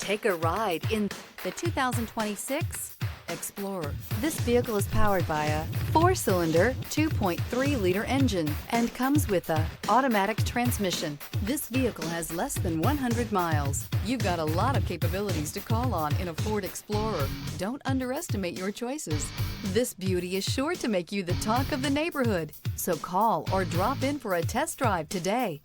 Take a ride in the 2026 Explorer. This vehicle is powered by a 4-cylinder, 2.3-liter engine and comes with a automatic transmission. This vehicle has less than 100 miles. You've got a lot of capabilities to call on in a Ford Explorer. Don't underestimate your choices. This beauty is sure to make you the talk of the neighborhood. So call or drop in for a test drive today.